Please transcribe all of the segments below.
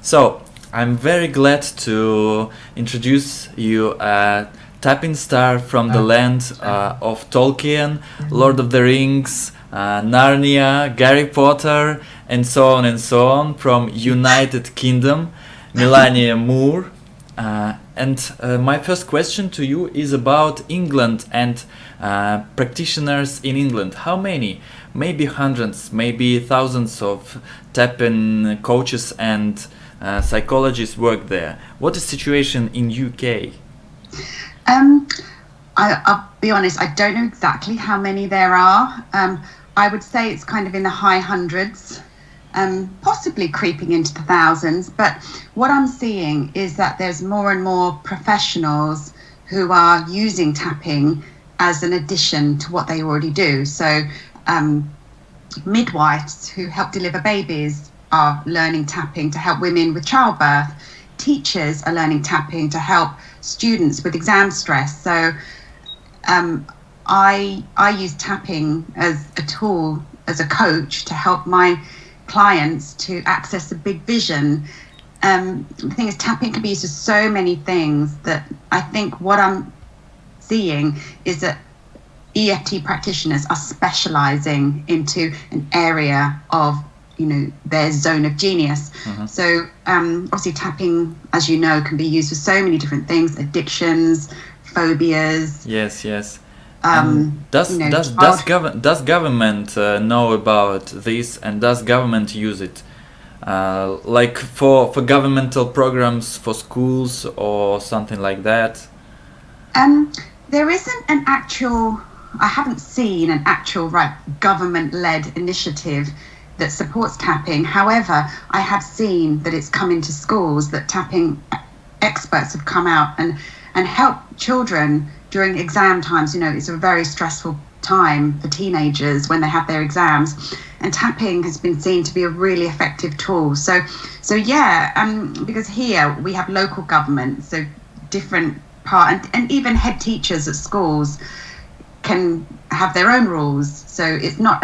So, I'm very glad to introduce you a tapping star from the land of Tolkien, Lord of the Rings, Narnia, Harry Potter, and so on, from United Kingdom, Melanie Moore. And my first question to you is about England and practitioners in England. How many? Maybe hundreds, maybe thousands of tapping coaches and psychologists work there. What is the situation in UK? I'll be honest, I don't know exactly how many there are. I would say it's kind of in the high hundreds, possibly creeping into the thousands. But what I'm seeing is that there's more and more professionals who are using tapping as an addition to what they already do. So midwives who help deliver babies are learning tapping to help women with childbirth. Teachers are learning tapping to help students with exam stress. So I use tapping as a tool, as a coach, to help my clients to access a big vision. The thing is, tapping can be used for so many things that I think what I'm seeing is that EFT practitioners are specializing into an area of their zone of genius. So obviously tapping, as you know, can be used for so many different things: addictions, phobias. Yes. Does government know about this, and does government use it, like for governmental programs for schools or something like that? There isn't an actual. I haven't seen an actual government-led initiative that supports tapping. However, I have seen that it's come into schools, that tapping experts have come out and helped children during exam times. It's a very stressful time for teenagers when they have their exams, and tapping has been seen to be a really effective tool. So because here we have local government, so different and even head teachers at schools can have their own rules. So it's not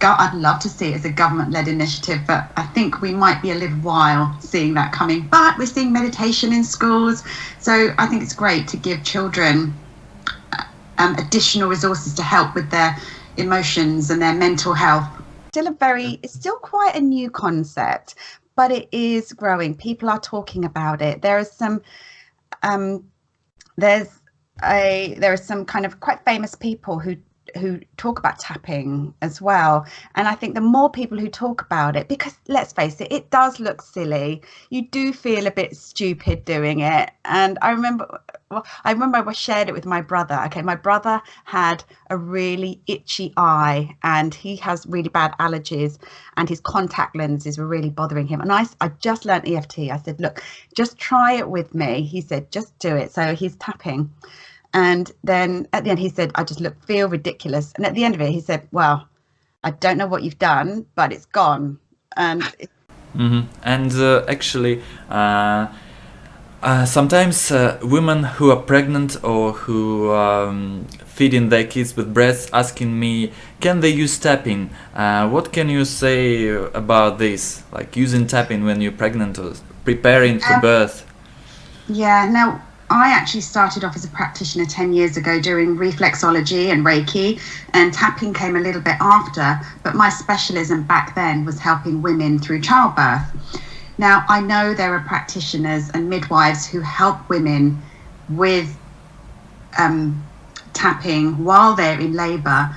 I'd love to see it as a government-led initiative, but I think we might be a little while seeing that coming. But we're seeing meditation in schools, so I think it's great to give children additional resources to help with their emotions and their mental health. It's still quite a new concept, but it is growing. People are talking about it. There are some kind of quite famous people who talk about tapping as well, and I think the more people who talk about it, because let's face it, it does look silly. You do feel a bit stupid doing it, and I remember I shared it with my brother. Okay, my brother had a really itchy eye, and he has really bad allergies, and his contact lenses were really bothering him. And I just learned EFT. I said, look, just try it with me. He said, just do it. So he's tapping. And then at the end, he said, I just feel ridiculous. And at the end of it, he said, well, I don't know what you've done, but it's gone. And actually, sometimes women who are pregnant or who feeding their kids with breast asking me, can they use tapping? What can you say about this? Like using tapping when you're pregnant or preparing for birth? Yeah, now, I actually started off as a practitioner 10 years ago doing reflexology and Reiki, and tapping came a little bit after, but my specialism back then was helping women through childbirth. Now, I know there are practitioners and midwives who help women with tapping while they're in labour,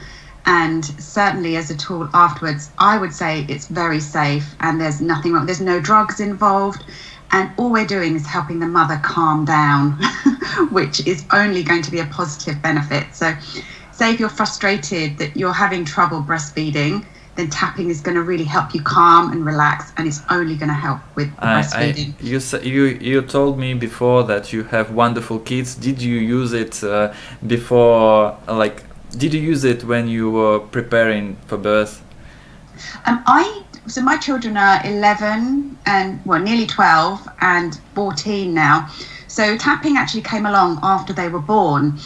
and certainly as a tool afterwards. I would say it's very safe, and there's nothing wrong. There's no drugs involved. And all we're doing is helping the mother calm down, which is only going to be a positive benefit. So say if you're frustrated that you're having trouble breastfeeding, then tapping is going to really help you calm and relax, and it's only going to help with breastfeeding. You told me before that you have wonderful kids. Did you use it before, did you use it when you were preparing for birth? So my children are 11 and nearly 12 and 14 now. So tapping actually came along after they were born,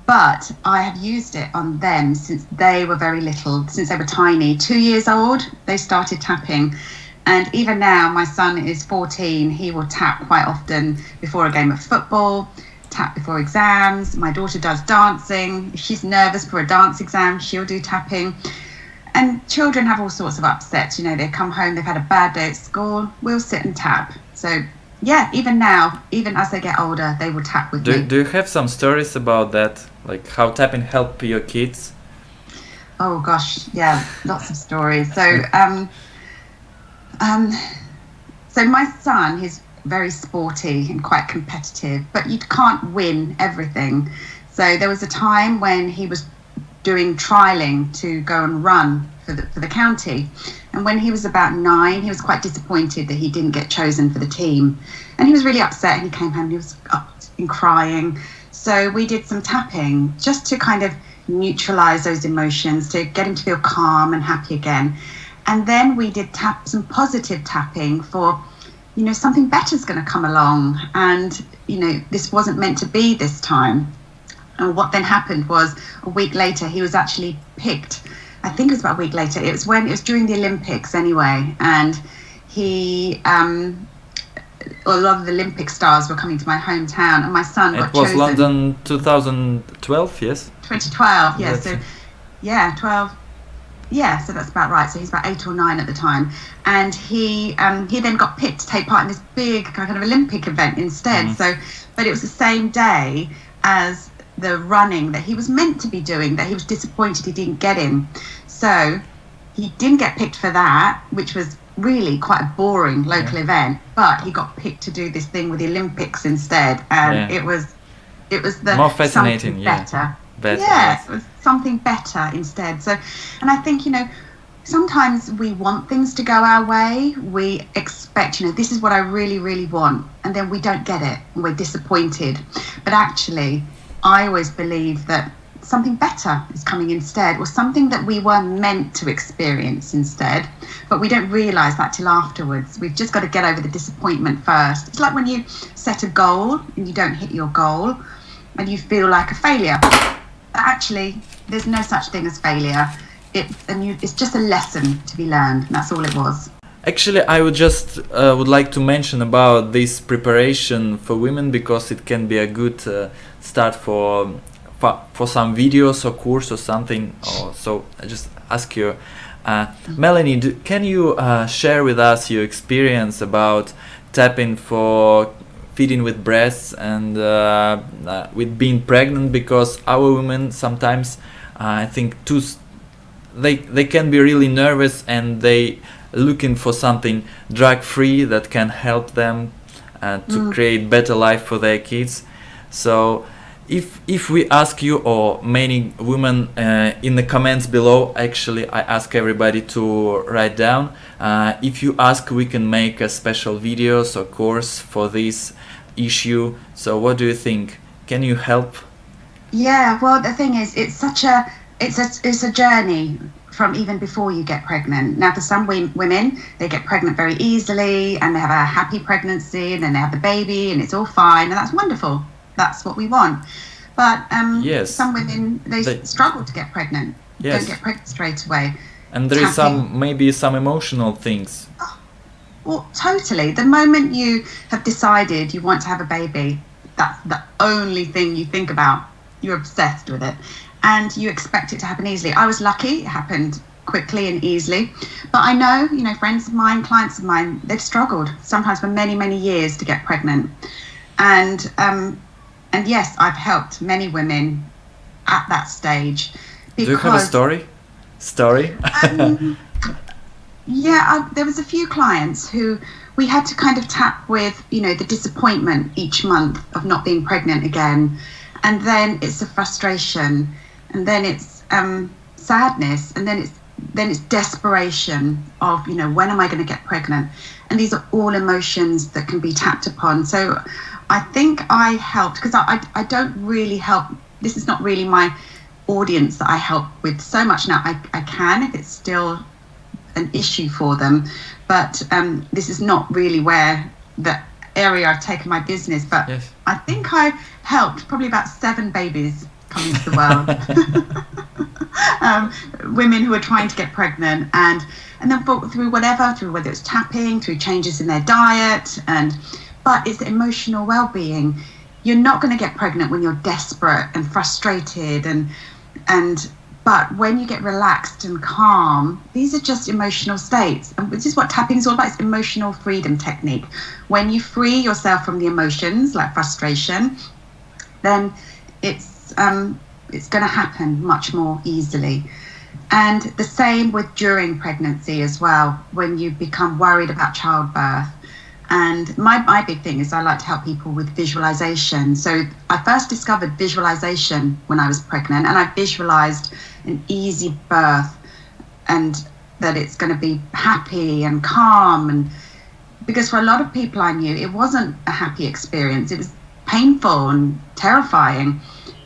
but I have used it on them since they were very little, since they were tiny. 2 years old, they started tapping. And even now, my son is 14, he will tap quite often before a game of football, tap before exams. My daughter does dancing. If she's nervous for a dance exam, she'll do tapping. And children have all sorts of upsets. You know, they come home, they've had a bad day at school, we'll sit and tap. So yeah, even now, even as they get older, they will tap with me. Do you have some stories about that? Like how tapping help your kids? Oh gosh, yeah, lots of stories. So so my son, he's very sporty and quite competitive, but you can't win everything. So there was a time when he was doing trialing to go and run for the county, and when he was about 9, he was quite disappointed that he didn't get chosen for the team, and he was really upset, and he came home and he was up and crying. So we did some tapping just to kind of neutralize those emotions, to get him to feel calm and happy again. And then we did some positive tapping for, you know, something better is going to come along, and you know, this wasn't meant to be this time. And what then happened was, a week later, he was actually picked. I think it was about a week later. It was during the Olympics anyway, and a lot of the Olympic stars were coming to my hometown, and my son got chosen. It was London 2012, yes? 2012, yeah. That's So, yeah, 12. Yeah, so that's about right. So he's about 8 or 9 at the time, and he then got picked to take part in this big kind of Olympic event instead. Mm-hmm. So, but it was the same day as the running that he was meant to be doing, that he was disappointed he didn't get in. So he didn't get picked for that, which was really quite a boring local event, but he got picked to do this thing with the Olympics instead, and it was the more fascinating, something better. Yes. It was something better instead. So, and I think, you know, sometimes we want things to go our way. We expect, you know, this is what I really, really want, and then we don't get it, and we're disappointed. But actually, I always believe that something better is coming instead, or something that we were meant to experience instead, but we don't realize that till afterwards. We've just got to get over the disappointment first. It's like when you set a goal and you don't hit your goal and you feel like a failure. Actually, there's no such thing as failure. It's just a lesson to be learned, and that's all it was. Actually, I would just would like to mention about this preparation for women, because it can be a good start for some videos or course or something. So I just ask you, Melanie, can you share with us your experience about tapping for feeding with breasts and with being pregnant? Because our women sometimes, I think, they can be really nervous, and they looking for something drug-free that can help them to create better life for their kids. So if we ask you, or many women in the comments below, actually I ask everybody to write down, if you ask, we can make a special videos or course for this issue. So what do you think? Can you help? Yeah, well, the thing is, it's a journey from even before you get pregnant. Now, for some women, they get pregnant very easily, and they have a happy pregnancy, and then they have the baby, and it's all fine, and that's wonderful. That's what we want. But some women, they struggle to get pregnant. Yes. Don't get pregnant straight away. And there is maybe some emotional things. Well, totally. The moment you have decided you want to have a baby, that's the only thing you think about. You're obsessed with it, and you expect it to happen easily. I was lucky; it happened quickly and easily. But I know, you know, friends of mine, clients of mine, they've struggled sometimes for many, many years to get pregnant. And yes, I've helped many women at that stage. Do you have a story? Yeah, there was a few clients who we had to kind of tap with, you know, the disappointment each month of not being pregnant again, and then it's a frustration, and then it's sadness, and then it's desperation of, you know, when am I going to get pregnant? And these are all emotions that can be tapped upon. So I think I helped, because I don't really help. This is not really my audience that I help with so much now. I can, if it's still an issue for them, but this is not really where the area I've taken my business. But yes. I think I helped probably about 7 babies coming to the world. Women who are trying to get pregnant, and then through whether it's tapping, through changes in their diet, but it's emotional well-being. You're not going to get pregnant when you're desperate and frustrated, but when you get relaxed and calm, these are just emotional states, and this is what tapping is all about. It's emotional freedom technique. When you free yourself from the emotions like frustration, then it's going to happen much more easily. And the same with during pregnancy as well, when you become worried about childbirth. And my big thing is I like to help people with visualization. So I first discovered visualization when I was pregnant, and I visualized an easy birth and that it's going to be happy and calm. And because for a lot of people I knew, it wasn't a happy experience. It was painful and terrifying.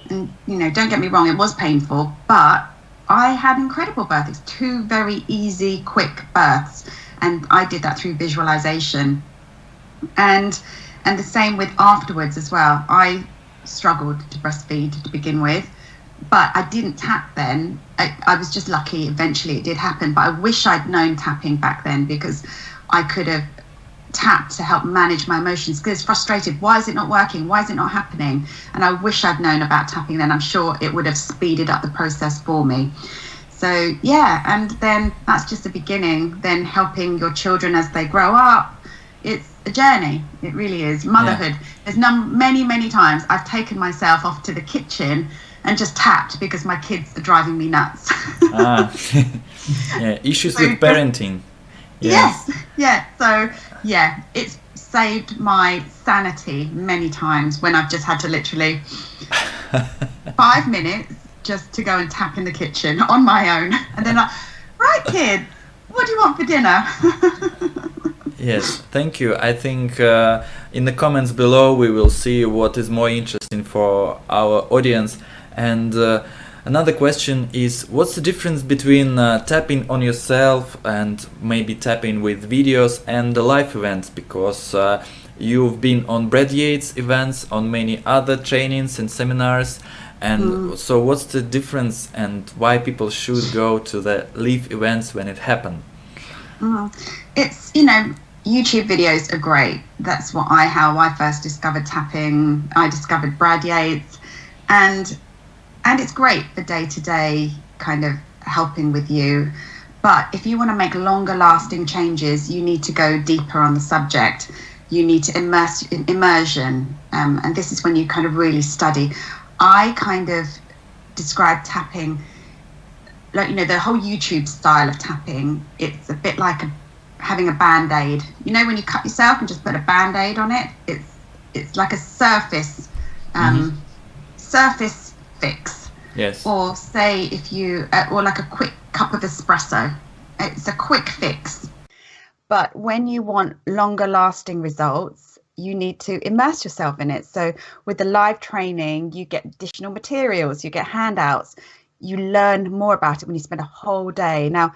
And, don't get me wrong, it was painful, but I had incredible births, 2 very easy, quick births. And I did that through visualization. And the same with afterwards as well. I struggled to breastfeed to begin with, but I didn't tap then. I was just lucky. Eventually it did happen, but I wish I'd known tapping back then, because I could have tapped to help manage my emotions, because it's frustrated. Why is it not working? Why is it not happening? And I wish I'd known about tapping then. I'm sure it would have speeded up the process for me. So yeah, and then that's just the beginning. Then helping your children as they grow up. It's a journey. It really is. Motherhood. Yeah. There's many times I've taken myself off to the kitchen and just tapped because my kids are driving me nuts. Yeah, issues with parenting. Yes. Yeah. So yeah, it's saved my sanity many times when I've just had to literally 5 minutes just to go and tap in the kitchen on my own, and then like, right, kids, what do you want for dinner? Yes, thank you. I think in the comments below we will see what is more interesting for our audience. And another question is, what's the difference between tapping on yourself and maybe tapping with videos and the live events? Because you've been on Brad Yates events, on many other trainings and seminars. And so what's the difference, and why people should go to the live events when it happens? It's, YouTube videos are great. That's how I first discovered tapping. I discovered Brad Yates, and it's great for day-to-day kind of helping with you. But if you want to make longer lasting changes, you need to go deeper on the subject. You need to immersion, and this is when you kind of really study. I kind of describe tapping like, the whole YouTube style of tapping. It's a bit like having a band-aid. When you cut yourself and just put a band-aid on it, it's like a surface surface fix. Yes. Or say if you or like a quick cup of espresso. It's a quick fix. But when you want longer lasting results, you need to immerse yourself in it. So with the live training, you get additional materials, you get handouts, you learn more about it when you spend a whole day. Now,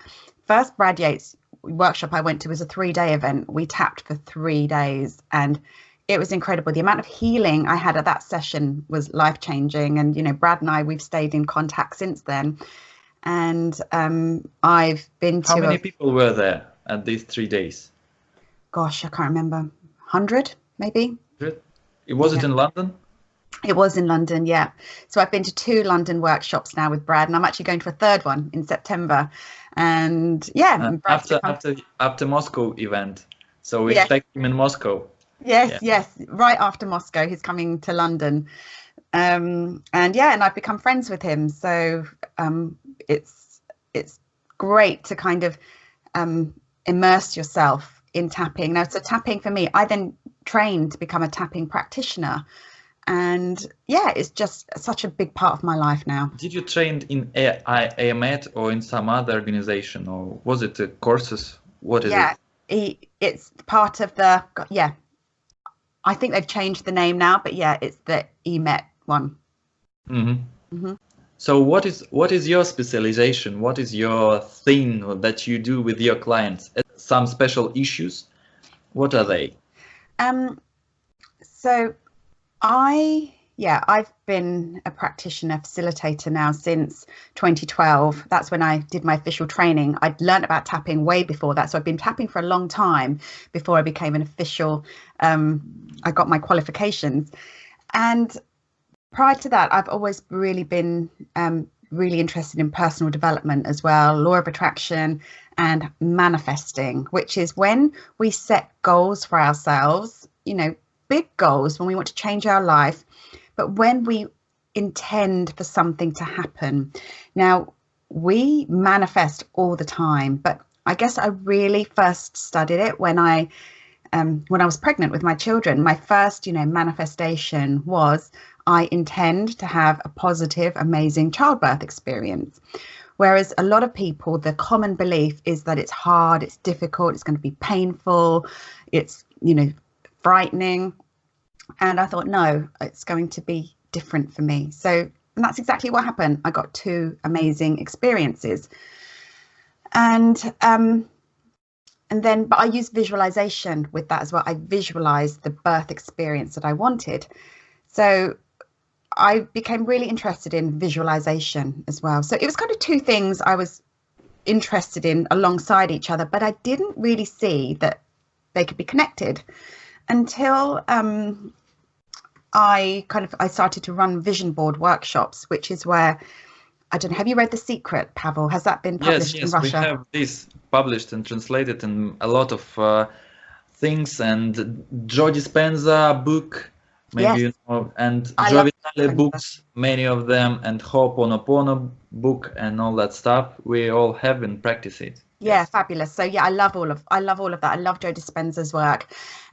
first Brad Yates workshop I went to was a 3-day event. We tapped for 3 days, and it was incredible. The amount of healing I had at that session was life-changing. And, Brad and I, we've stayed in contact since then. And I've been to... How many people were there at these 3 days? Gosh, I can't remember. 100, maybe? 100? Was it in London? It was in London, yeah. So I've been to 2 London workshops now with Brad, and I'm actually going to a 3rd one in September. And yeah, after Moscow event. So we expect him in Moscow. Yes, right after Moscow, he's coming to London. And I've become friends with him. So it's great to kind of immerse yourself in tapping. Now, so tapping for me, I then trained to become a tapping practitioner. And it's just such a big part of my life now. Did you train in AMET or in some other organization, or was it courses? What is it? It's part of the, I think they've changed the name now, but it's the EMET one. So what is your specialization? What is your thing that you do with your clients? Some special issues? What are they? So I Yeah, I've been a practitioner facilitator now since 2012. That's when I did my official training. I'd learned about tapping way before that. So I've been tapping for a long time before I became an official, I got my qualifications. And prior to that, I've always really been really interested in personal development as well, law of attraction and manifesting, which is when we set goals for ourselves, you know, big goals when we want to change our life, but when we intend for something to happen. Now, we manifest all the time, but I guess I really first studied it when I was pregnant with my children. My first, manifestation was I intend to have a positive, amazing childbirth experience. Whereas a lot of people, the common belief is that it's hard, it's difficult, it's going to be painful, it's, frightening. And I thought, no, it's going to be different for me. And that's exactly what happened. I got two amazing experiences. But I used visualization with that as well. I visualized the birth experience that I wanted. So I became really interested in visualization as well. So it was kind of two things I was interested in alongside each other, but I didn't really see that they could be connected until I started to run vision board workshops, which is where, I don't know, have you read The Secret, Pavel? Has that been published in Russia? Yes, we have this published and translated in a lot of things, and Joe Dispenza book, maybe Yes, and I Joe love Vitale Dispenza. books, many of them, and Ho'oponopono book and all that stuff. We all have and practice it. Yeah, Yes. fabulous. So yeah, I love all of that. I love Joe Dispenza's work.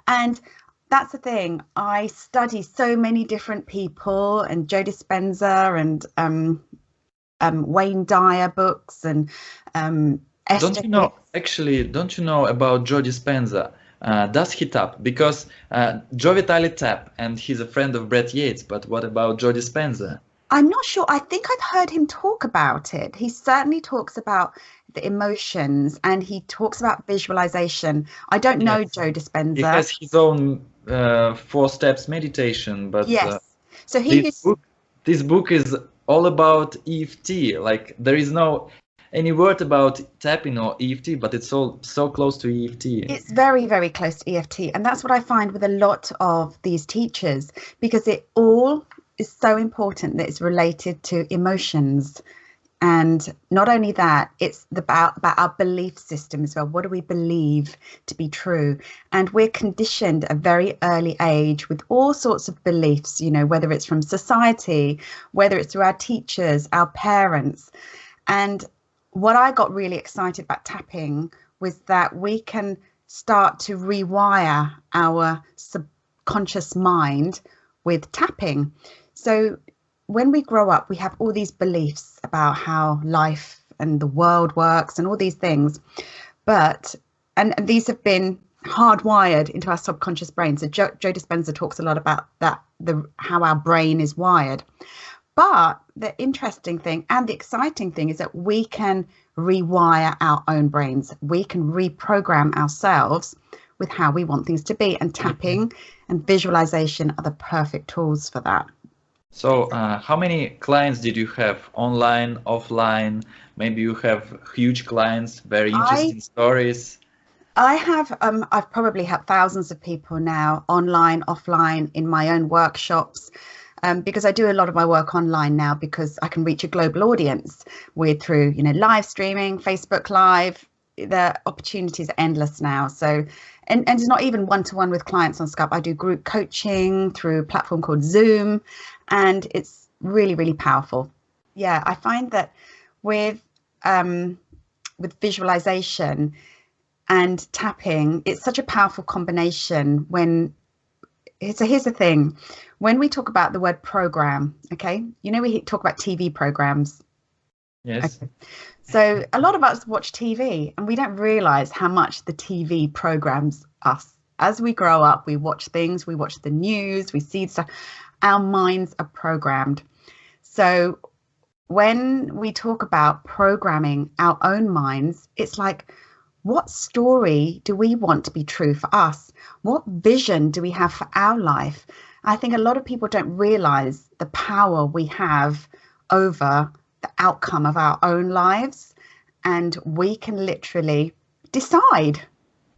And that's the thing. I study so many different people, and Joe Dispenza and Wayne Dyer books and Esther Don't you know about Joe Dispenza? Does he tap? Because Joe Vitale tap, and he's a friend of Brett Yates. But what about Joe Dispenza? I'm not sure. I think I've heard him talk about it. He certainly talks about the emotions and he talks about visualization. I don't know Yes. Joe He Dispenza. has his own 4 steps meditation, but Yes. So this this book is all about EFT. Like there is no any word about tapping or EFT, but it's all so close to EFT. It's very, very close to EFT. And that's what I find with a lot of these teachers, because it all is so important that it's related to emotions. And not only that, it's about our belief system as well. What do we believe to be true? And we're conditioned at a very early age with all sorts of beliefs, whether it's from society, whether it's through our teachers, our parents. And what I got really excited about tapping was that we can start to rewire our subconscious mind with tapping. So when we grow up, we have all these beliefs about how life and the world works and all these things. And these have been hardwired into our subconscious brain. So Joe Dispenza talks a lot about that, how our brain is wired. But the interesting thing and the exciting thing is that we can rewire our own brains. We can reprogram ourselves with how we want things to be. And tapping and visualization are the perfect tools for that. So, how many clients did you have online, offline? Maybe you have huge clients, very interesting stories. I've probably had thousands of people now, online, offline, in my own workshops, because I do a lot of my work online now because I can reach a global audience through live streaming, Facebook Live. The opportunities are endless now. So, and it's not even one-to-one with clients on Skype. I do group coaching through a platform called Zoom, and it's really, really powerful. Yeah, I find that with visualization and tapping, it's such a powerful combination. So here's the thing. When we talk about the word program, okay, we talk about TV programs. Yes. Okay. So a lot of us watch TV and we don't realize how much the TV programs us. As we grow up, we watch things, we watch the news, we see stuff. Our minds are programmed. So when we talk about programming our own minds, it's like, what story do we want to be true for us? What vision do we have for our life? I think a lot of people don't realize the power we have over the outcome of our own lives. And we can literally decide,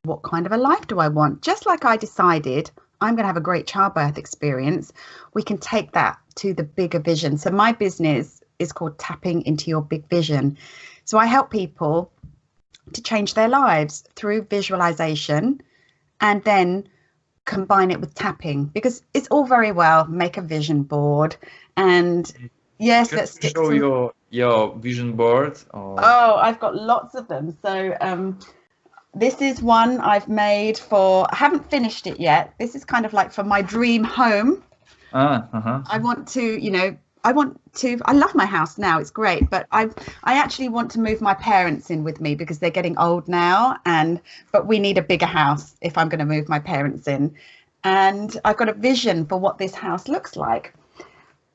what kind of a life do I want? Just like I decided I'm going to have a great childbirth experience, we can take that to the bigger vision. So my business is called Tapping Into Your Big Vision. So I help people to change their lives through visualization and then combine it with tapping, because it's all very well make a vision board and yes, Can let's you stick show some... your vision board? Or... Oh, I've got lots of them. So this is one I've made for, I haven't finished it yet. This is kind of like for my dream home. I want to, I love my house now, it's great, but I actually want to move my parents in with me because they're getting old now, but we need a bigger house if I'm going to move my parents in. And I've got a vision for what this house looks like.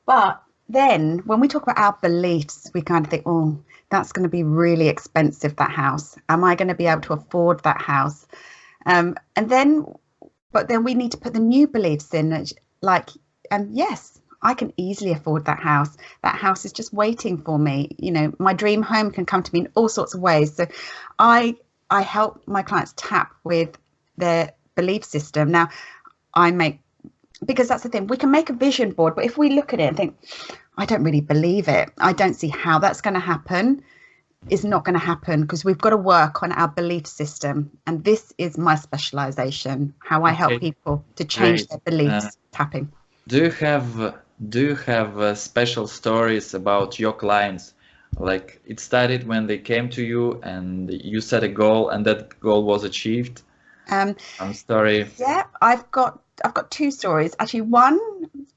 But then when we talk about our beliefs, we kind of think, oh, that's going to be really expensive, that house. Am I going to be able to afford that house? But then we need to put the new beliefs in, like, yes, I can easily afford that house. That house is just waiting for me. My dream home can come to me in all sorts of ways. So I help my clients tap with their belief system. Now, because that's the thing, we can make a vision board, but if we look at it and think, I don't really believe it, I don't see how that's going to happen, it's not going to happen, because we've got to work on our belief system. And this is my specialization, how I help people to change their beliefs, tapping. Do you have special stories about your clients? Like it started when they came to you and you set a goal and that goal was achieved? Some story. Yeah, I've got two stories. Actually, one,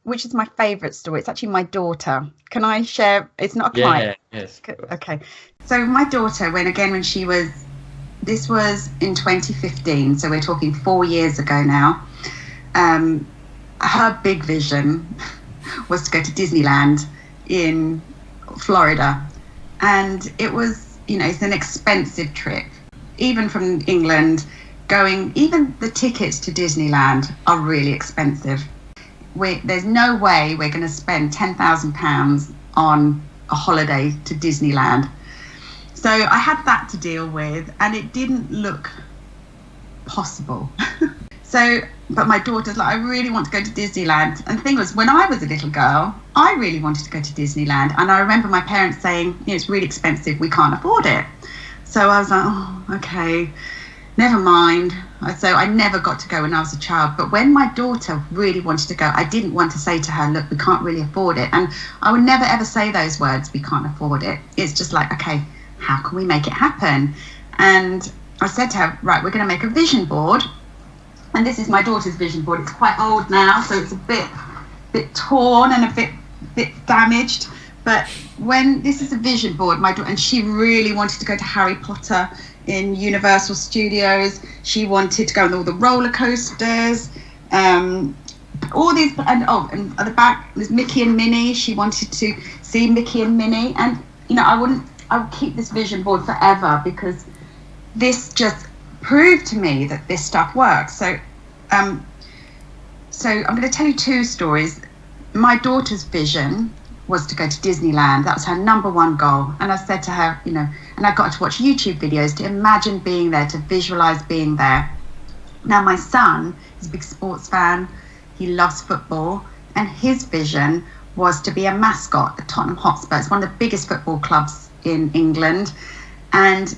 which is my favorite story, it's actually my daughter. Can I share? It's not a client. Yes. Okay. So my daughter, this was in 2015, so we're talking 4 years ago now. Her big vision was to go to Disneyland in Florida. And it was, it's an expensive trip. Even from England, even the tickets to Disneyland are really expensive. There's no way we're going to spend £10,000 on a holiday to Disneyland. So I had that to deal with, and it didn't look possible. But my daughter's like, I really want to go to Disneyland. And the thing was, when I was a little girl, I really wanted to go to Disneyland. And I remember my parents saying, it's really expensive, we can't afford it. So I was like, oh, okay, never mind. So I never got to go when I was a child. But when my daughter really wanted to go, I didn't want to say to her, look, we can't really afford it. And I would never, ever say those words, we can't afford it. It's just like, okay, how can we make it happen? And I said to her, right, we're going to make a vision board. And this is my daughter's vision board. It's quite old now, so it's a bit torn and a bit damaged. But this is a vision board, my daughter, and she really wanted to go to Harry Potter in Universal Studios. She wanted to go on all the roller coasters, all these, and at the back there's Mickey and Minnie. She wanted to see Mickey and Minnie, and I would keep this vision board forever, because this just proved to me that this stuff works. So I'm going to tell you two stories. My daughter's vision was to go to Disneyland. That was her number one goal. And I said to her, and I got to watch YouTube videos to imagine being there, to visualize being there. Now, my son is a big sports fan. He loves football. And his vision was to be a mascot at Tottenham Hotspur. It's one of the biggest football clubs in England. And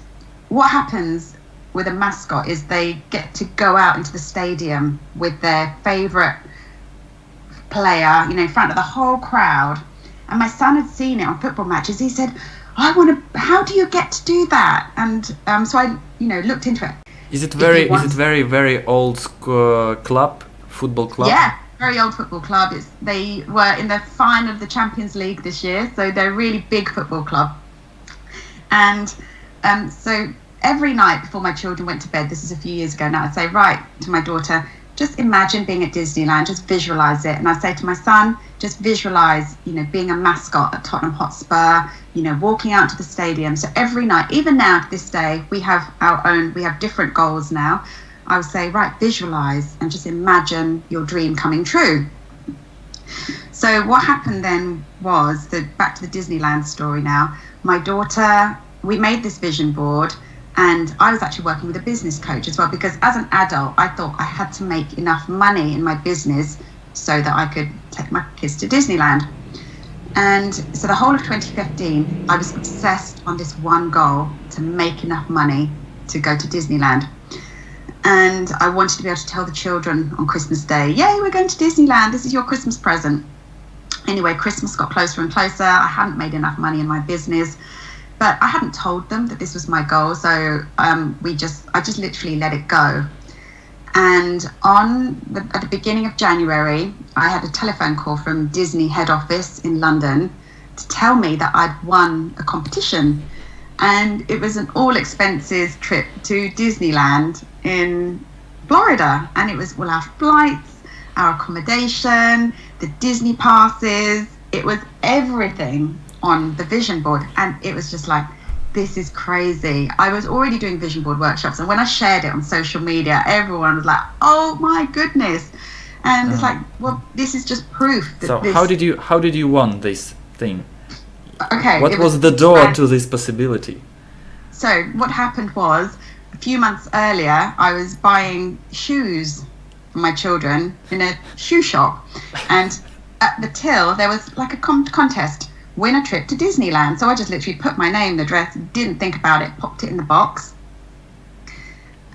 what happens with a mascot is they get to go out into the stadium with their favorite player, in front of the whole crowd. And my son had seen it on football matches. He said, how do you get to do that? And so I, looked into it. Is it very, very old football club? Yeah, very old football club. They were in the final of the Champions League this year, so they're a really big football club. And so every night before my children went to bed, this is a few years ago now, I'd say, right, to my daughter, just imagine being at Disneyland, just visualize it. And I say to my son, just visualize, being a mascot at Tottenham Hotspur, walking out to the stadium. So every night, even now to this day, we have different goals now. I would say, right, visualize and just imagine your dream coming true. So what happened then was that, back to the Disneyland story now, my daughter, we made this vision board, and I was actually working with a business coach as well, because as an adult, I thought I had to make enough money in my business so that I could take my kids to Disneyland. And so the whole of 2015, I was obsessed on this one goal, to make enough money to go to Disneyland. And I wanted to be able to tell the children on Christmas Day, yay, we're going to Disneyland, this is your Christmas present. Anyway, Christmas got closer and closer. I hadn't made enough money in my business, but I hadn't told them that this was my goal. So I just literally let it go. And at the beginning of January, I had a telephone call from Disney head office in London to tell me that I'd won a competition. And it was an all expenses trip to Disneyland in Florida. And it was all our flights, our accommodation, the Disney passes. It was everything on the vision board. And it was just like, this is crazy. I was already doing vision board workshops, and when I shared it on social media, everyone was like, oh my goodness. And it's like, well, this is just proof that so how did you want this thing? Okay, what was the door to this possibility? So what happened was, a few months earlier, I was buying shoes for my children in a shoe shop, and at the till there was like a contest, win a trip to Disneyland. So I just literally put my name, the address, didn't think about it, popped it in the box,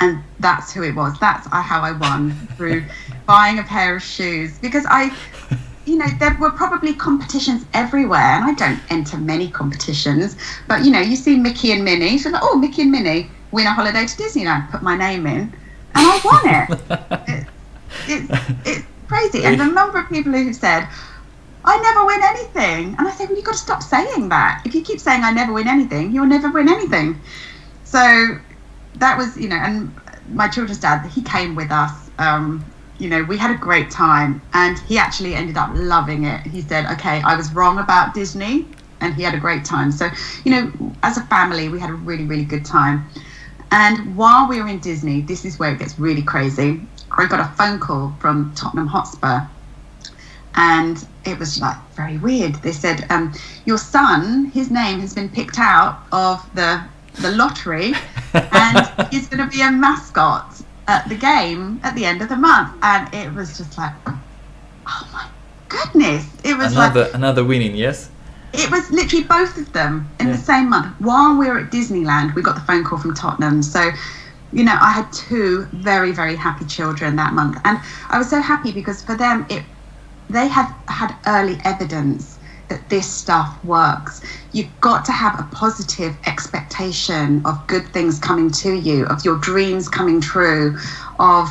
and that's who it was. That's how I won, through buying a pair of shoes. Because there were probably competitions everywhere, and I don't enter many competitions, but you see Mickey and Minnie, so like, oh, Mickey and Minnie win a holiday to Disneyland, put my name in, and I won it. It's crazy. And the number of people who said, I never win anything. And I say, well, you've got to stop saying that. If you keep saying I never win anything, you'll never win anything. So that was, and my children's dad, he came with us. We had a great time, and he actually ended up loving it. He said, okay, I was wrong about Disney, and he had a great time. So, as a family, we had a really, really good time. And while we were in Disney, this is where it gets really crazy. I got a phone call from Tottenham Hotspur, and it was like very weird. They said, your son, his name has been picked out of the lottery, and he's going to be a mascot at the game at the end of the month. And it was just like, oh my goodness. It was another winning, yes? It was literally both of them in the same month. While we were at Disneyland, we got the phone call from Tottenham. So, I had two very, very happy children that month. And I was so happy because for them, they have had early evidence that this stuff works. You've got to have a positive expectation of good things coming to you, of your dreams coming true, of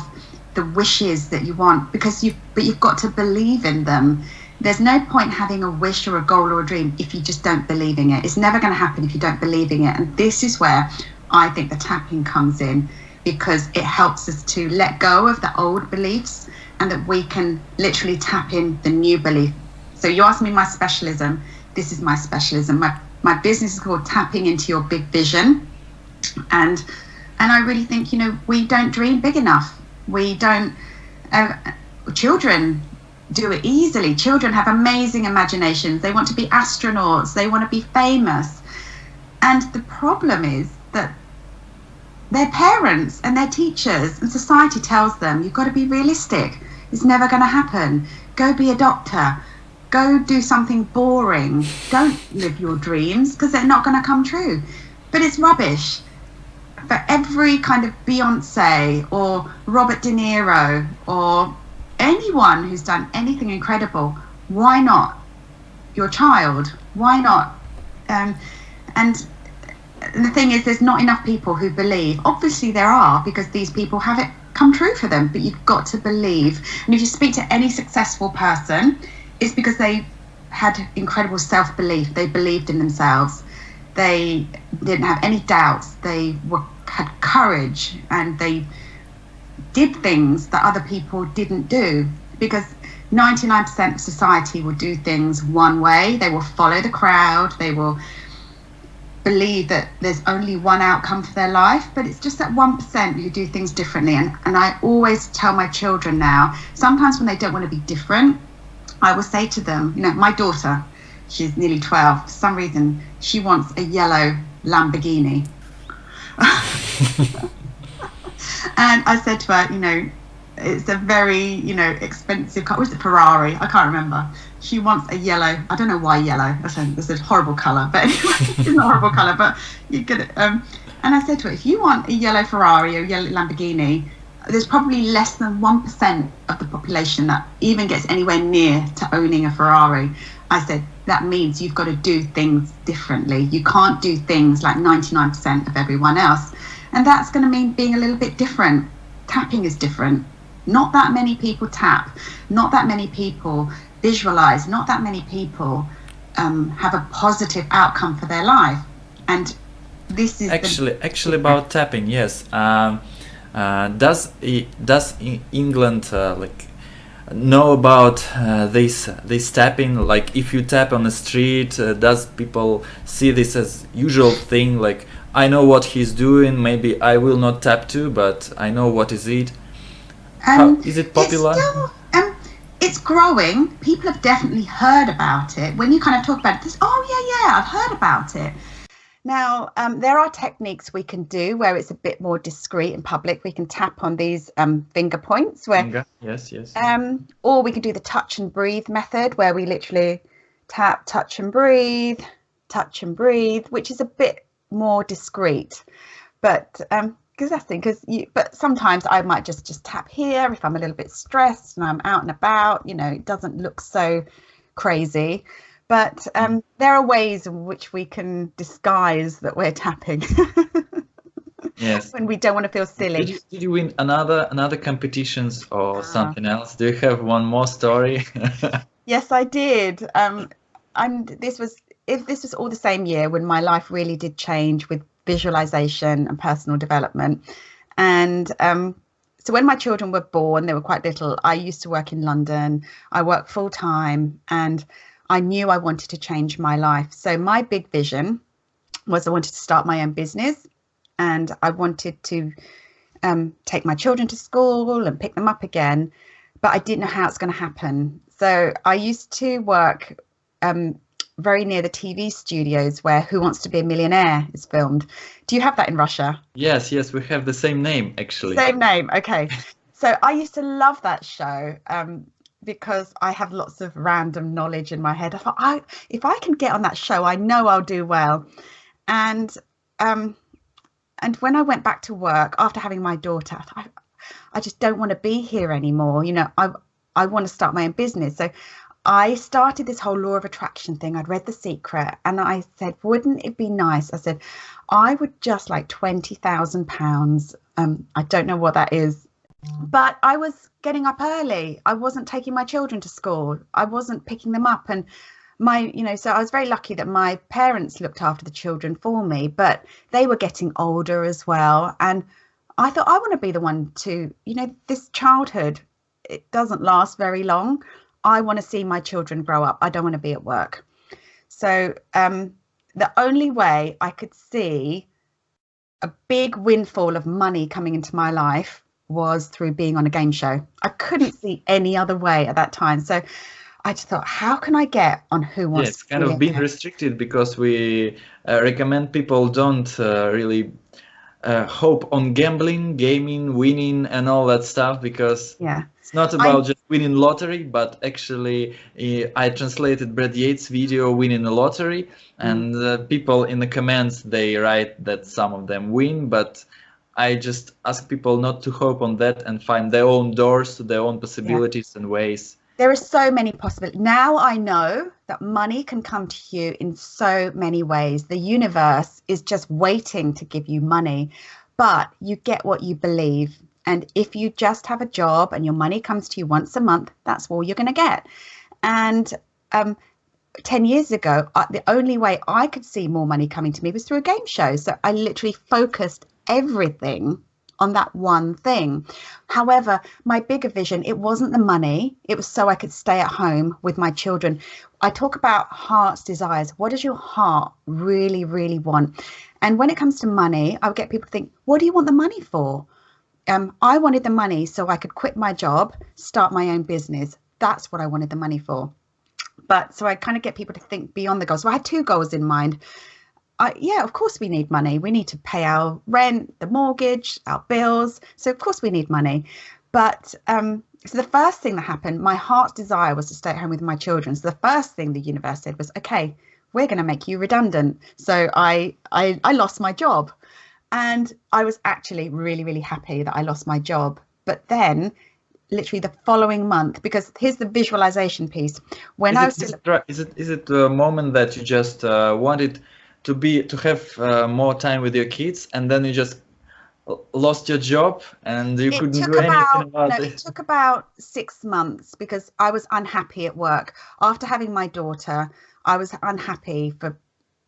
the wishes that you want, but you've got to believe in them. There's no point having a wish or a goal or a dream if you just don't believe in it. It's never going to happen if you don't believe in it. And this is where I think the tapping comes in, because it helps us to let go of the old beliefs, and that we can literally tap in the new belief. So you asked me my specialism. This is my specialism. My business is called Tapping Into Your Big Vision. And I really think, we don't dream big enough. We don't, children do it easily. Children have amazing imaginations. They want to be astronauts. They want to be famous. And the problem is that their parents and their teachers and society tells them, you've got to be realistic. It's never going to happen. Go be a doctor. Go do something boring. Don't live your dreams, because they're not going to come true. But it's rubbish. For every kind of Beyonce or Robert De Niro or anyone who's done anything incredible, why not your child? Why not? And the thing is, there's not enough people who believe. Obviously there are, because these people have it come true for them, but you've got to believe. And if you speak to any successful person, it's because they had incredible self-belief. They believed in themselves. They didn't have any doubts. They had courage, and they did things that other people didn't do, because 99% of society will do things one way. They will follow the crowd. They will believe that there's only one outcome for their life, but it's just that 1% who do things differently. And I always tell my children now, sometimes when they don't want to be different, I will say to them, you know, my daughter, she's nearly 12, for some reason she wants a yellow Lamborghini. And I said to her, you know, it's a very, you know, expensive car. Was it Ferrari? I can't remember. She wants a yellow. I don't know why yellow. It's a horrible colour, but anyway, it's not a horrible colour. But you get it. And I said to her, if you want a yellow Ferrari or a yellow Lamborghini, there's probably less than 1% of the population that even gets anywhere near to owning a Ferrari. I said, that means you've got to do things differently. You can't do things like 99% of everyone else. And that's going to mean being a little bit different. Tapping is different. Not that many people tap. Not that many people visualize. Not that many people have a positive outcome for their life. And this is actually about tapping. Yes. Does England like know about this tapping? Like, if you tap on the street, does people see this as usual thing? Like, I know what he's doing. Maybe I will not tap too, but I know what is it. How, is it popular? It's growing. People have definitely heard about it. When you kind of talk about this, oh yeah, I've heard about it. Now, there are techniques we can do where it's a bit more discreet in public. We can tap on these finger points where, yes. Or we can do the touch and breathe method, where we literally tap, touch and breathe, which is a bit more discreet. But but sometimes I might just tap here if I'm a little bit stressed and I'm out and about. You know, it doesn't look so crazy. But there are ways in which we can disguise that we're tapping. Yes. When we don't want to feel silly. Did you win another competitions or something else? Do you have one more story? Yes, I did. And this was all the same year when my life really did change with visualization and personal development. And so when my children were born, they were quite little. I used to work in London. I worked full time, and I knew I wanted to change my life. So my big vision was I wanted to start my own business, and I wanted to take my children to school and pick them up again, but I didn't know how it's going to happen. So I used to work very near the TV studios where Who Wants to Be a Millionaire is filmed. Do you have that in Russia? Yes, we have the same name, actually. Same name, okay. So I used to love that show. Because I have lots of random knowledge in my head. I thought, if I can get on that show, I know I'll do well. And when I went back to work after having my daughter, I thought, I just don't want to be here anymore. You know, I want to start my own business. So I started this whole law of attraction thing. I'd read The Secret, and I said, wouldn't it be nice? I said, I would just like £20,000. I don't know what that is. But I was getting up early. I wasn't taking my children to school. I wasn't picking them up. And so I was very lucky that my parents looked after the children for me, but they were getting older as well. And I thought, I want to be the one to, this childhood, it doesn't last very long. I want to see my children grow up. I don't want to be at work. So the only way I could see a big windfall of money coming into my life was through being on a game show. I couldn't see any other way at that time. So I just thought, how can I get on Who Wants to Be? It's kind of been restricted because we recommend people don't really hope on gambling, gaming, winning and all that stuff, because it's not about just winning lottery, but actually I translated Brad Yates' video Winning the Lottery, and people in the comments, they write that some of them win, but I just ask people not to hope on that and find their own doors to their own possibilities and ways. There are so many possibilities. Now I know that money can come to you in so many ways. The universe is just waiting to give you money, but you get what you believe. And if you just have a job and your money comes to you once a month, that's all you're going to get. And 10 years ago, the only way I could see more money coming to me was through a game show. So I literally focused everything on that one thing. However, my bigger vision, it wasn't the money. It was so I could stay at home with my children. I talk about heart's desires. What does your heart really, really want? And when it comes to money, I would get people to think, what do you want the money for? I wanted the money so I could quit my job, start my own business. That's what I wanted the money for. But so I kind of get people to think beyond the goals. So I had 2 goals in mind. Yeah, of course we need money. We need to pay our rent, the mortgage, our bills. So of course we need money. But so the first thing that happened, my heart's desire was to stay at home with my children. So the first thing the universe said was, okay, we're going to make you redundant. So I lost my job. And I was actually really, really happy that I lost my job. But then literally the following month, because here's the visualization piece. When I was is it the moment that you just wanted to have more time with your kids, and then you just lost your job and you couldn't do anything about it? It took about 6 months because I was unhappy at work. After having my daughter, I was unhappy for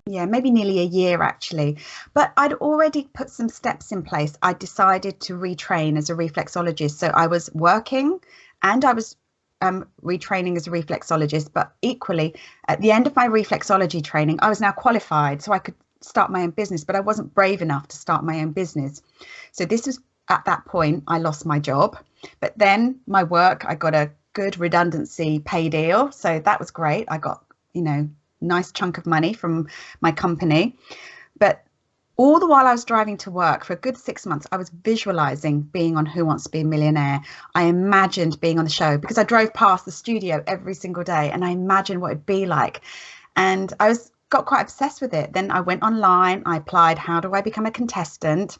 maybe nearly a year actually. But I'd already put some steps in place. I decided to retrain as a reflexologist. So I was working and I was retraining as a reflexologist, but equally at the end of my reflexology training, I was now qualified so I could start my own business, but I wasn't brave enough to start my own business. So this was at that point, I lost my job, but then my work, I got a good redundancy pay deal. So that was great. I got, nice chunk of money from my company. But all the while I was driving to work for a good 6 months, I was visualizing being on Who Wants to Be a Millionaire. I imagined being on the show because I drove past the studio every single day and I imagined what it'd be like. And I got quite obsessed with it. Then I went online, I applied, how do I become a contestant?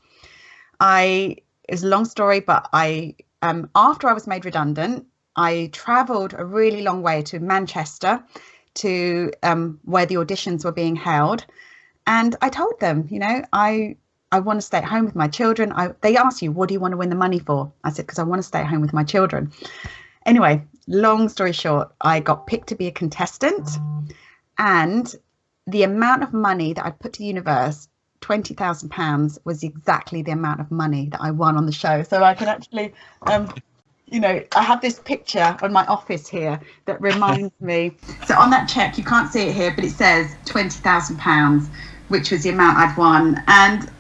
It's a long story, but after I was made redundant, I traveled a really long way to Manchester to where the auditions were being held. And I told them, I want to stay at home with my children. They asked you, what do you want to win the money for? I said, because I want to stay at home with my children. Anyway, long story short, I got picked to be a contestant. And the amount of money that I put to the universe, £20,000, was exactly the amount of money that I won on the show. So I can actually, I have this picture on my office here that reminds me. So on that check, you can't see it here, but it says £20,000, which was the amount I'd won. And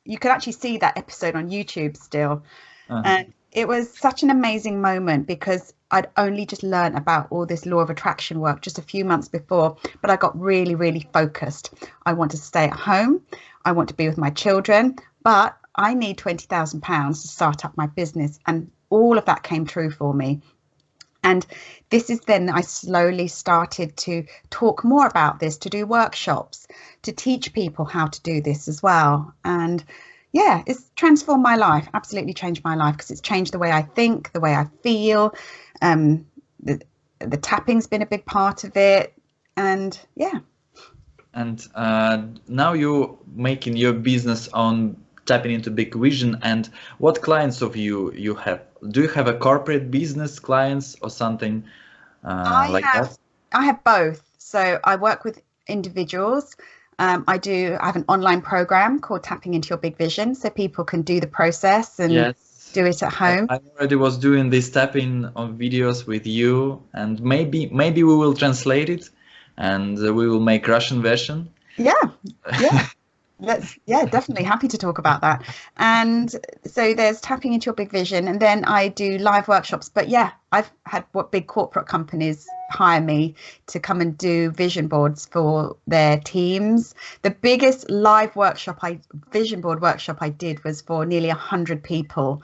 you can actually see that episode on YouTube still. And it was such an amazing moment because I'd only just learned about all this law of attraction work just a few months before, but I got really, really focused. I want to stay at home. I want to be with my children, but I need £20,000 to start up my business. And all of that came true for me. And this is then I slowly started to talk more about this, to do workshops, to teach people how to do this as well. And yeah, it's transformed my life, absolutely changed my life, because it's changed the way I think, the way I feel. The tapping's been a big part of it. And yeah. And now you're making your business on tapping into big vision. And what clients of you have? Do you have a corporate business clients or something that? I have both. So I work with individuals. I have an online program called Tapping Into Your Big Vision, so people can do the process and do it at home. I already was doing this tapping on videos with you, and maybe we will translate it and we will make Russian version. Yeah. Definitely happy to talk about that. And so there's Tapping Into Your Big Vision, and then I do live workshops. But yeah, I've had big corporate companies hire me to come and do vision boards for their teams. The biggest live vision board workshop I did was for nearly 100 people.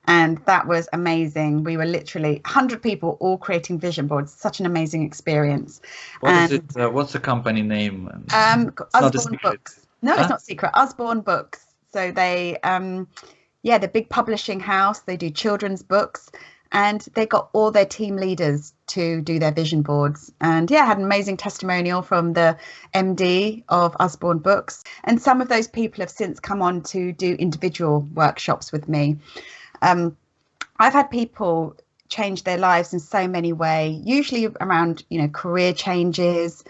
And that was amazing. We were literally 100 people all creating vision boards. Such an amazing experience. What is it? What's the company name? Usborne Books. No, It's not secret. Usborne Books. So they, the big publishing house. They do children's books, and they got all their team leaders to do their vision boards. And yeah, I had an amazing testimonial from the MD of Usborne Books. And some of those people have since come on to do individual workshops with me. I've had people change their lives in so many ways, usually around, career changes,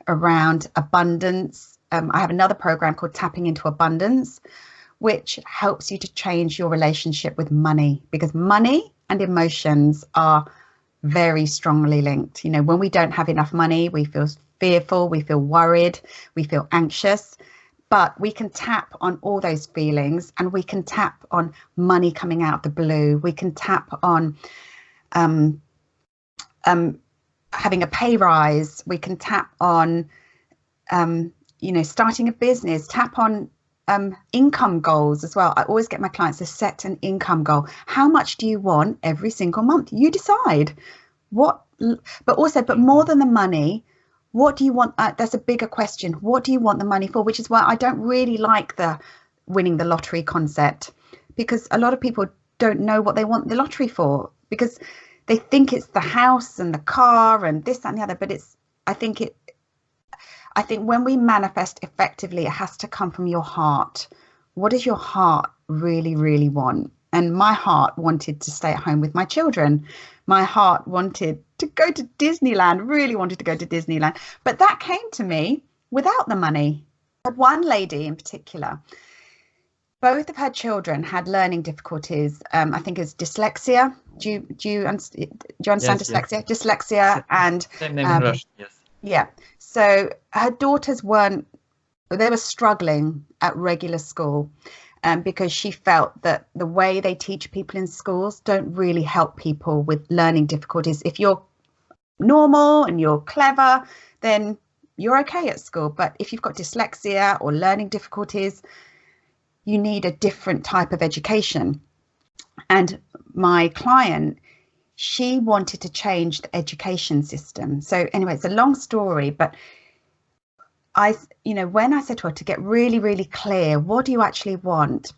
around abundance. I have another program called Tapping Into Abundance, which helps you to change your relationship with money, because money and emotions are very strongly linked. You know, when we don't have enough money, we feel fearful, we feel worried, we feel anxious. But we can tap on all those feelings, and we can tap on money coming out the blue. We can tap on having a pay rise. We can tap on, you know, starting a business, tap on income goals as well. I always get my clients to set an income goal. How much do you want every single month? You decide what, but more than the money, what do you want? That's a bigger question. What do you want the money for? Which is why I don't really like the winning the lottery concept, because a lot of people don't know what they want the lottery for, because they think it's the house and the car and this, that, and the other. But I think when we manifest effectively, it has to come from your heart. What does your heart really, really want? And my heart wanted to stay at home with my children. My heart wanted to go to Disneyland, really wanted to go to Disneyland. But that came to me without the money. But one lady in particular, both of her children had learning difficulties. I think it's dyslexia. Do you understand dyslexia? Yes. Dyslexia and Same name in Russian, yes. Yeah. So her daughters they were struggling at regular school, because she felt that the way they teach people in schools don't really help people with learning difficulties. If you're normal and you're clever, then you're okay at school. But if you've got dyslexia or learning difficulties, you need a different type of education. And my client, she wanted to change the education system. So anyway, it's a long story, but when I said to her to get really, really clear, what do you actually want?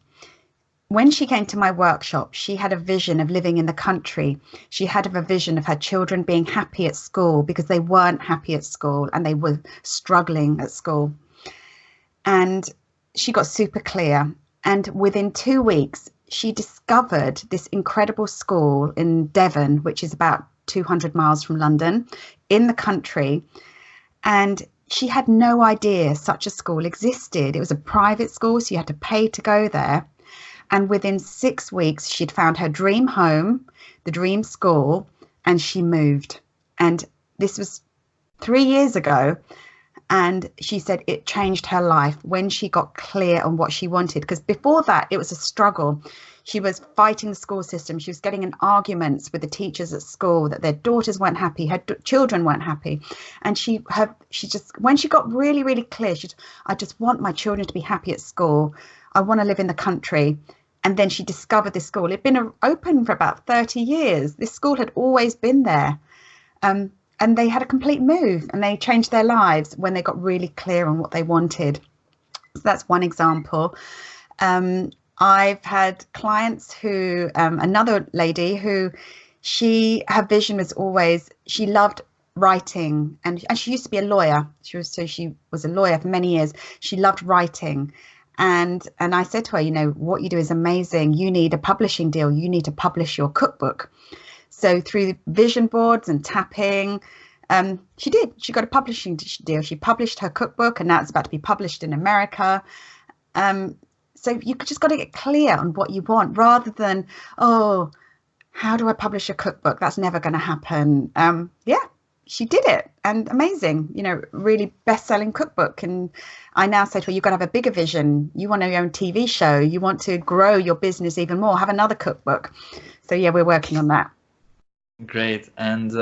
When she came to my workshop, she had a vision of living in the country. She had a vision of her children being happy at school, because they weren't happy at school and they were struggling at school. And she got super clear. And within 2 weeks, she discovered this incredible school in Devon, which is about 200 miles from London, in the country. And she had no idea such a school existed. It was a private school, so you had to pay to go there. And within 6 weeks, she'd found her dream home, the dream school, and she moved. And this was 3 years ago. And she said it changed her life when she got clear on what she wanted. Because before that, it was a struggle. She was fighting the school system. She was getting in arguments with the teachers at school that their daughters weren't happy, her children weren't happy. And she just, when she got really, really clear, I just want my children to be happy at school. I want to live in the country. And then she discovered this school. It'd been open for about 30 years. This school had always been there. And they had a complete move, and they changed their lives when they got really clear on what they wanted. So that's one example. I've had clients who, another lady who, her vision was always, she loved writing, and she used to be a lawyer. She was a lawyer for many years. She loved writing. And I said to her, what you do is amazing. You need a publishing deal. You need to publish your cookbook. So through vision boards and tapping, she did. She got a publishing deal. She published her cookbook, and now it's about to be published in America. So you just got to get clear on what you want, rather than, oh, how do I publish a cookbook? That's never going to happen. Yeah, she did it, and amazing, really best-selling cookbook. And I now say to her, you've got to have a bigger vision. You want your own TV show. You want to grow your business even more. Have another cookbook. So yeah, we're working on that. Great. And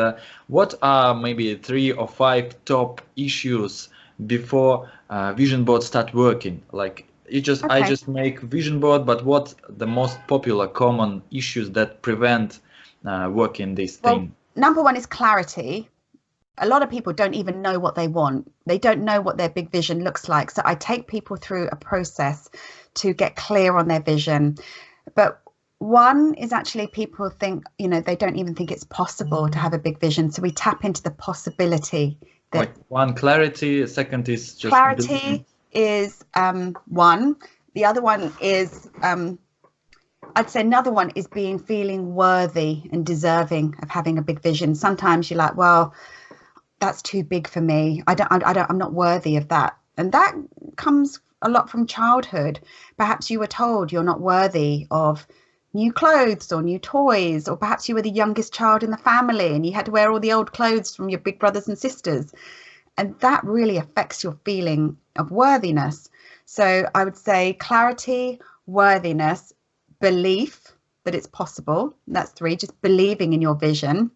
what are maybe 3 or 5 top issues before vision boards start working? Like I just make vision board, but what the most popular common issues that prevent working this thing? Number one is clarity. A lot of people don't even know what they want. They don't know what their big vision looks like. So I take people through a process to get clear on their vision. But one is actually people think, they don't even think it's possible to have a big vision. So we tap into the possibility. Like one, clarity. Second is just clarity is one. The other one is, I'd say another one is feeling worthy and deserving of having a big vision. Sometimes you're like, well, that's too big for me. I'm not worthy of that. And that comes a lot from childhood. Perhaps you were told you're not worthy of new clothes or new toys, or perhaps you were the youngest child in the family and you had to wear all the old clothes from your big brothers and sisters. And that really affects your feeling of worthiness. So I would say clarity, worthiness, belief that it's possible. That's 3, just believing in your vision.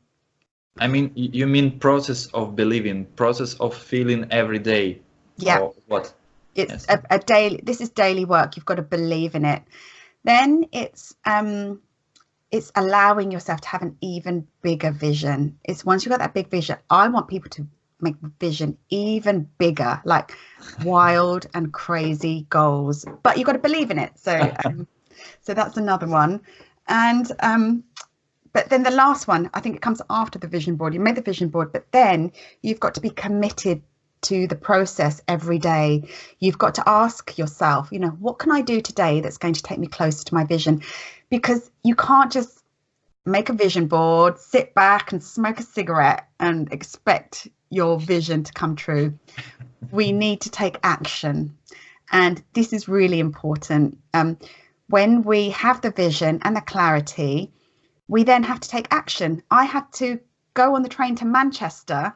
I mean, you mean process of believing, process of feeling every day. Yeah. Or what? It's a daily, this is daily work. You've got to believe in it. Then it's allowing yourself to have an even bigger vision. It's once you've got that big vision, I want people to make the vision even bigger, like wild and crazy goals, but you've got to believe in it. So so that's another one. And but then the last one, I think it comes after the vision board. You made the vision board, but then you've got to be committed to the process every day. You've got to ask yourself, you know, what can I do today that's going to take me closer to my vision? Because you can't just make a vision board, sit back and smoke a cigarette and expect your vision to come true. We need to take action. And this is really important. When we have the vision and the clarity, we then have to take action. I had to go on the train to Manchester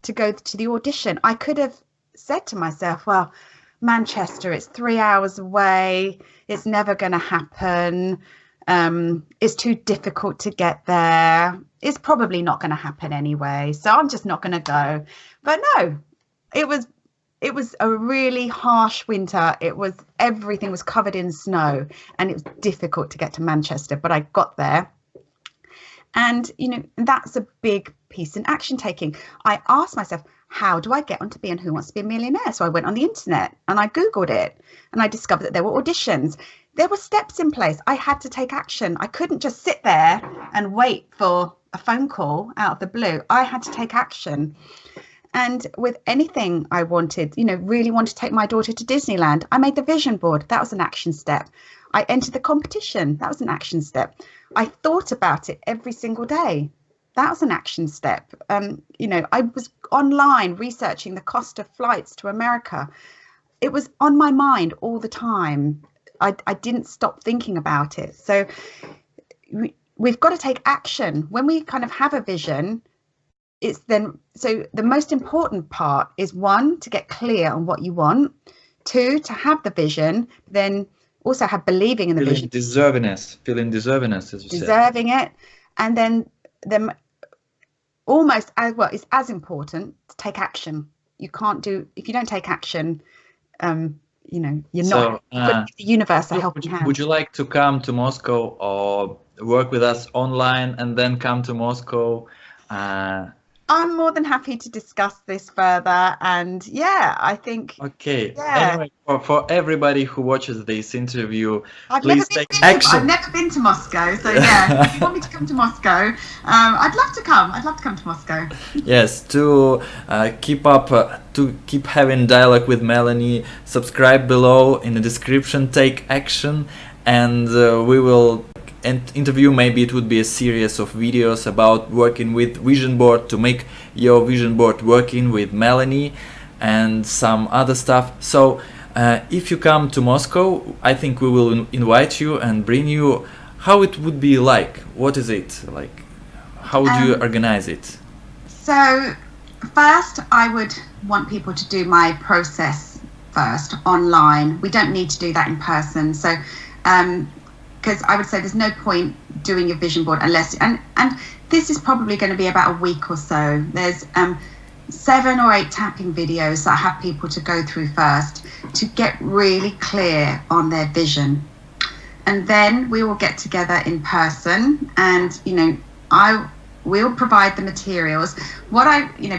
to go to the audition. I could have said to myself, well, Manchester, it's 3 hours away. It's never going to happen. It's too difficult to get there. It's probably not going to happen anyway. So I'm just not going to go. But no, it was a really harsh winter. Everything was covered in snow and it was difficult to get to Manchester, but I got there. And, you know, that's a big piece in action taking. I asked myself, how do I get on to being Who Wants to Be a Millionaire? So I went on the internet and I Googled it and I discovered that there were auditions. There were steps in place. I had to take action. I couldn't just sit there and wait for a phone call out of the blue. I had to take action. And with anything I wanted, you know, really wanted to take my daughter to Disneyland, I made the vision board. That was an action step. I entered the competition. That was an action step. I thought about it every single day. That was an action step. You know, I was online researching the cost of flights to America. It was on my mind all the time. I didn't stop thinking about it. So we've got to take action. When we kind of have a vision, so the most important part is 1, to get clear on what you want, 2, to have the vision, then also have believing in the vision. Feeling deservingness, as you said. Deserving it. And then almost as well, it's as important to take action. You can't do, if you don't take action, you know, you're not putting the universe a helping hand. Would you like to come to Moscow or work with us online and then come to Moscow? I'm more than happy to discuss this further, and yeah, I think. Okay. Yeah. Anyway, for everybody who watches this interview, please take action. I've never been to Moscow, so yeah, if you want me to come to Moscow, I'd love to come. I'd love to come to Moscow. Yes, to keep having dialogue with Melanie, subscribe below in the description. Take action, and we will. Interview, maybe it would be a series of videos about working with vision board, to make your vision board working with Melanie and some other stuff. So if you come to Moscow, I think we will invite you and bring you how it would be like. What is it like? How would you organize it? So first I would want people to do my process first online. We don't need to do that in person. So because I would say there's no point doing your vision board unless, and this is probably going to be about a week or so. There's 7 or 8 tapping videos that I have people to go through first to get really clear on their vision. And then we will get together in person, and, you know, I will provide the materials.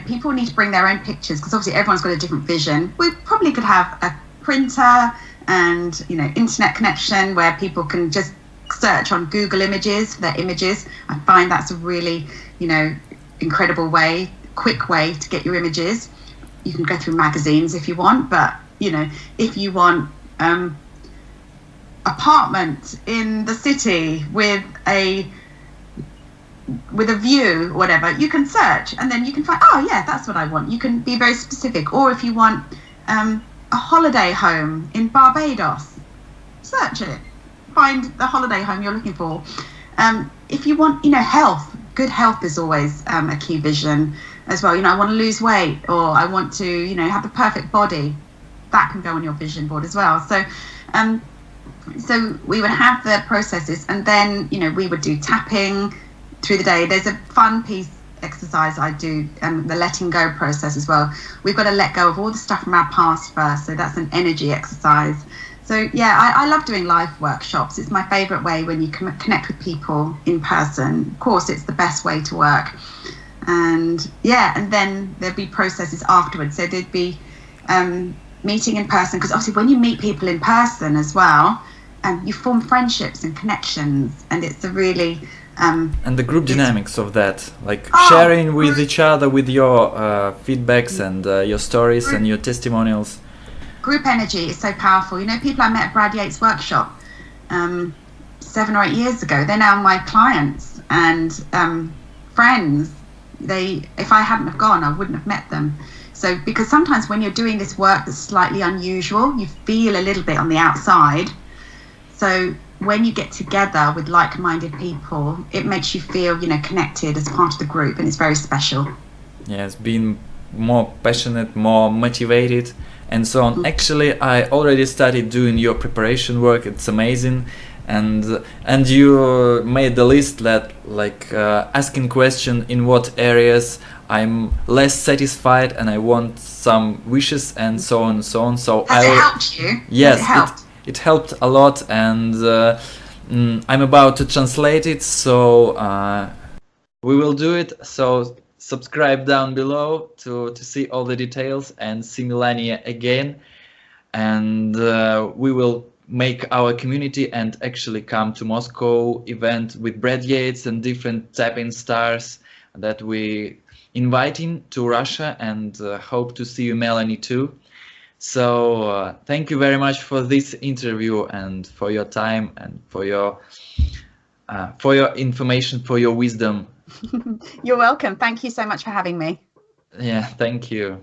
People need to bring their own pictures, because obviously everyone's got a different vision. We probably could have a printer and, you know, internet connection where people can just search on Google Images for their images. I find that's a really, you know, incredible way, quick way to get your images. You can go through magazines if you want, but, you know, if you want apartment in the city with a view, whatever, you can search and then you can find, oh yeah, that's what I want. You can be very specific. Or if you want a holiday home in Barbados. Search it. Find the holiday home you're looking for. If you want, health, good health is always a key vision as well. I want to lose weight, or I want to, have the perfect body. That can go on your vision board as well. So we would have the processes, and then, we would do tapping through the day. There's a fun piece exercise I do, the letting go process as well. We've got to let go of all the stuff from our past first. So that's an energy exercise. So yeah, I love doing live workshops. It's my favorite way when you connect with people in person. Of course, it's the best way to work. And yeah, and then there'd be processes afterwards. So there'd be meeting in person, because obviously when you meet people in person as well, you form friendships and connections, and it's a really and the group dynamics of that, like sharing with each other with your feedbacks and your stories and your testimonials. Group energy is so powerful. People I met at Brad Yates' workshop 7 or 8 years ago, they're now my clients and friends. If I hadn't have gone, I wouldn't have met them. So, because sometimes when you're doing this work that's slightly unusual, you feel a little bit on the outside. So when you get together with like-minded people, it makes you feel, connected as part of the group, and it's very special. Yes, being more passionate, more motivated, and so on. Actually, I already started doing your preparation work. It's amazing, and you made the list that asking question in what areas I'm less satisfied and I want some wishes and so on and so on. So Has it helped you? Yes, Has it helped? It helped a lot, and I'm about to translate it, so we will do it. So subscribe down below to see all the details and see Melanie again, and we will make our community and actually come to Moscow event with Brad Yates and different tapping stars that we inviting to Russia, and hope to see you, Melanie, too. So thank you very much for this interview and for your time and for your information, for your wisdom. You're welcome. Thank you so much for having me. Yeah, thank you.